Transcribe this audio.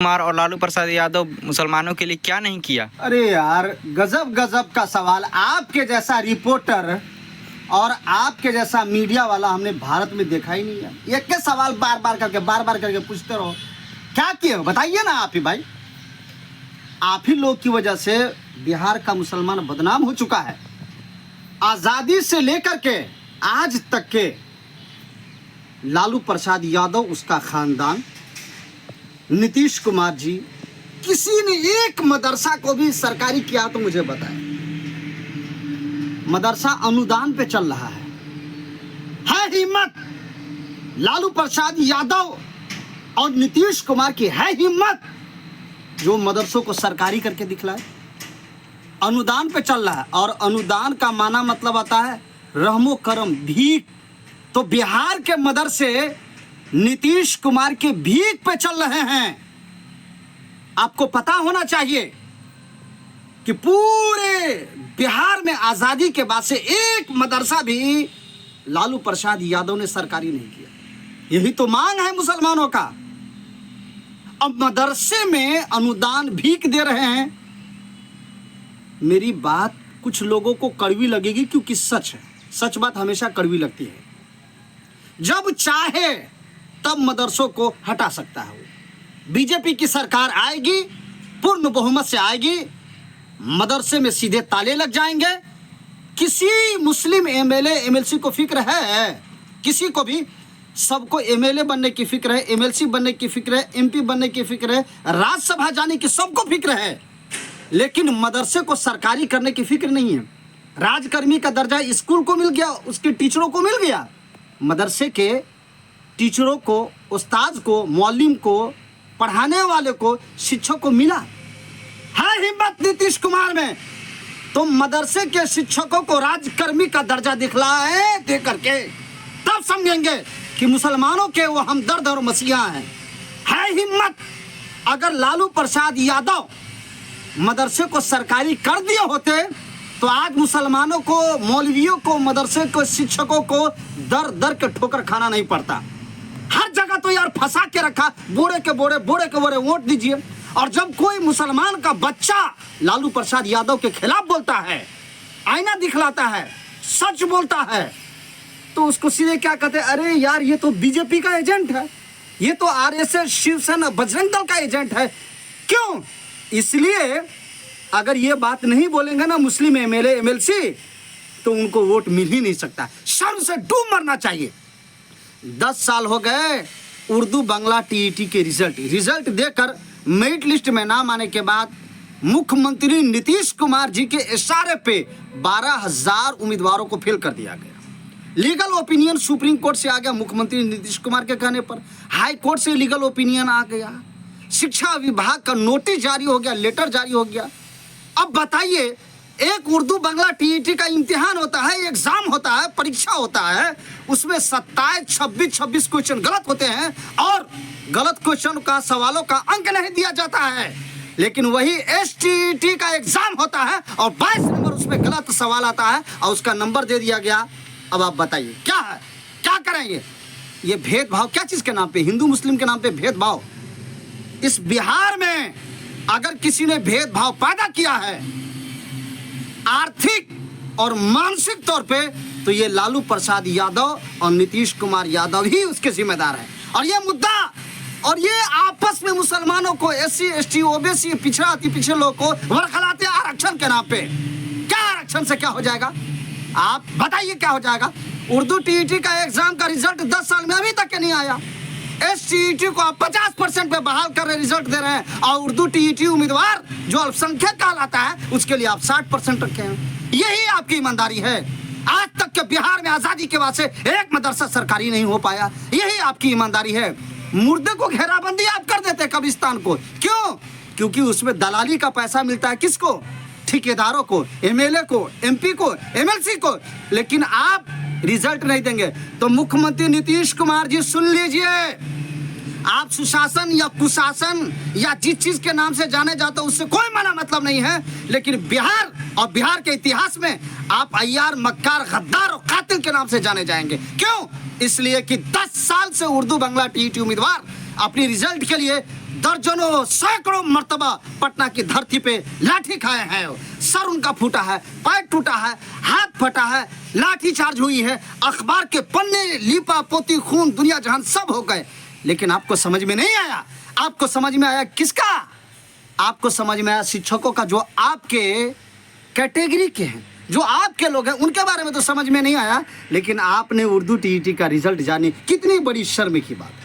कुमार और लालू प्रसाद यादव मुसलमानों के लिए क्या नहीं किया? अरे यार, गजब गजब का सवाल। आपके जैसा रिपोर्टर और आपके जैसा मीडिया वाला हमने भारत में देखा ही नहीं है। एक के सवाल बार बार करके पूछते रहो। क्या किए बताइए ना आप ही भाई। आप ही लोग की वजह से बिहार का मुसलमान बदनाम हो चुका है। आज़ादी से लेकर के आज तक के लालू प्रसाद यादव, उसका खानदान, नीतीश कुमार जी, किसी ने एक मदरसा को भी सरकारी किया तो मुझे बताएं। मदरसा अनुदान पे चल रहा है हिम्मत लालू प्रसाद यादव और नीतीश कुमार की, है हिम्मत जो मदरसों को सरकारी करके दिखलाए। अनुदान पे चल रहा है और अनुदान का माना मतलब आता है रहमो करम, भीख। तो बिहार के मदरसे नीतीश कुमार के भीख पे चल रहे हैं। आपको पता होना चाहिए कि पूरे बिहार में आजादी के बाद से एक मदरसा भी लालू प्रसाद यादव ने सरकारी नहीं किया। यही तो मांग है मुसलमानों का। अब मदरसे में अनुदान भीख दे रहे हैं। मेरी बात कुछ लोगों को कड़वी लगेगी क्योंकि सच है। सच बात हमेशा कड़वी लगती है। जब चाहे तब मदरसों को हटा सकता है वो। बीजेपी की सरकार आएगी, पूर्ण बहुमत से आएगी, मदरसे में सीधे ताले लग जाएंगे। किसी मुस्लिम एमएलए एमएलसी को फिक्र है? किसी को भी? सबको एमएलए बनने की फिक्र है, एमएलसी बनने की फिक्र है, एमपी बनने की फिक्र है, राज्यसभा जाने की सबको फिक्र है। लेकिन मदरसे को सरकारी करने की फिक्र नहीं है। राजकर्मी का दर्जा स्कूल को मिल गया, उसके टीचरों को मिल गया। मदरसे के टीचरों को, उस्ताद को, मौलिम को, पढ़ाने वाले को, शिक्षक को मिला है हिम्मत नीतीश कुमार में। तो मदरसे के शिक्षकों को राजकर्मी का दर्जा दिखलाए दे करके तब समझेंगे कि मुसलमानों के वो हमदर्द और मसीहा हैं। है हिम्मत। अगर लालू प्रसाद यादव मदरसे को सरकारी कर दिए होते तो आज मुसलमानों को, मौलवियों को, मदरसे को, शिक्षकों को दर दर के ठोकर खाना नहीं पड़ता। हर जगह तो यार फंसा के रखा, बोरे के बोरे वोट दीजिए। और जब कोई मुसलमान का बच्चा लालू प्रसाद यादव के खिलाफ बोलता है, आईना दिखलाता है, सच बोलता है, तो उसको सीधे क्या कहते हैं? अरे यार, ये तो बीजेपी का एजेंट है, ये तो आरएसएस, शिवसेना, बजरंग दल का एजेंट है। क्यों? इसलिए अगर ये बात नहीं बोलेंगे ना मुस्लिम एमएलए एमएलसी, तो उनको वोट मिल ही नहीं सकता। शर्म से डूब मरना चाहिए। 10 साल हो गए उर्दू बांग्ला टीईटी के रिजल्ट देकर मेरिट लिस्ट में नाम आने के बाद मुख्यमंत्री नीतीश कुमार जी के इशारे पे 12,000 उम्मीदवारों को फेल कर दिया गया। लीगल ओपिनियन सुप्रीम कोर्ट से आ गया मुख्यमंत्री नीतीश कुमार के कहने पर। हाई कोर्ट से लीगल ओपिनियन आ गया। शिक्षा विभाग का नोटिस जारी हो गया, लेटर जारी हो गया। अब बताइए, एक उर्दू बांग्ला टीईटी का इम्तिहान होता है, एग्जाम होता है, परीक्षा होता है, उसमें 27-26 क्वेश्चन गलत होते हैं और गलत क्वेश्चन का, सवालों का अंक नहीं दिया जाता है। लेकिन वही एसटीईटी का एग्जाम होता है और 22 नंबर उसमें गलत सवाल आता है और उसका नंबर दे दिया गया। अब आप बताइए क्या है, क्या करेंगे? ये भेदभाव क्या चीज के नाम पे? हिंदू मुस्लिम के नाम पे भेदभाव। इस बिहार में अगर किसी ने भेदभाव पैदा किया है आर्थिक और मानसिक तौर पे, तो ये लालू प्रसाद यादव और नीतीश कुमार यादव ही उसके जिम्मेदार हैं। और ये मुद्दा, और ये आपस में मुसलमानों को, एससी एसटी ओबीसी, पिछड़ा अति पिछड़े लोग को वरखलाते आरक्षण के नाम पे। क्या आरक्षण से क्या हो जाएगा? आप बताइए क्या हो जाएगा? उर्दू टीईटी का एग्जाम का रिजल्ट 10 साल में अभी तक नहीं आया। एसटीईटी को आप 50% पे बहाल कर रहे, रिजल्ट दे रहे हैं, और उर्दू टीईटी उम्मीदवार जो अल्पसंख्यक कहलाता है उसके लिए आप 60% रखे हैं। यही आपकी ईमानदारी है। आज तक के बिहार में आजादी के बाद से एक मदरसा सरकारी नहीं हो पाया। यही आपकी ईमानदारी है। मुर्दे को घेराबंदी आप कर देते हैं कब्रिस्तान को। क्यों? क्योंकि उसमें दलाली का पैसा मिलता है। किसको? ठेकेदारों को, एमएलए को, एमपी को, एमएलसी को। लेकिन आप रिजल्ट नहीं देंगे। तो मुख्यमंत्री नीतीश कुमार जी सुन लीजिए, आप सुशासन या कुशासन या जिस चीज के नाम से जाने जाते हो उससे कोई मना मतलब नहीं है, लेकिन बिहार और बिहार के इतिहास में आप अय्यार, मक्कार, गद्दार और कातिल के नाम से जाने जाएंगे। क्यों? इसलिए कि 10 साल से उर्दू बांग्ला टीईटी उम्मीदवार अपनी रिजल्ट के लिए दर्जनों सैकड़ों मर्तबा पटना की धरती पे लाठी खाए हैं। सर उनका फूटा है, पैर टूटा है, हाथ फटा है, लाठी चार्ज हुई है, अखबार के पन्ने लीपा पोती खून दुनिया जहान सब हो गए, लेकिन आपको समझ में नहीं आया। आपको समझ में आया किसका? आपको समझ में आया शिक्षकों का, जो आपके कैटेगरी के हैं, जो आपके लोग हैं, उनके बारे में तो समझ में नहीं आया। लेकिन आपने उर्दू टीईटी का रिजल्ट जाने, कितनी बड़ी शर्म की बात है।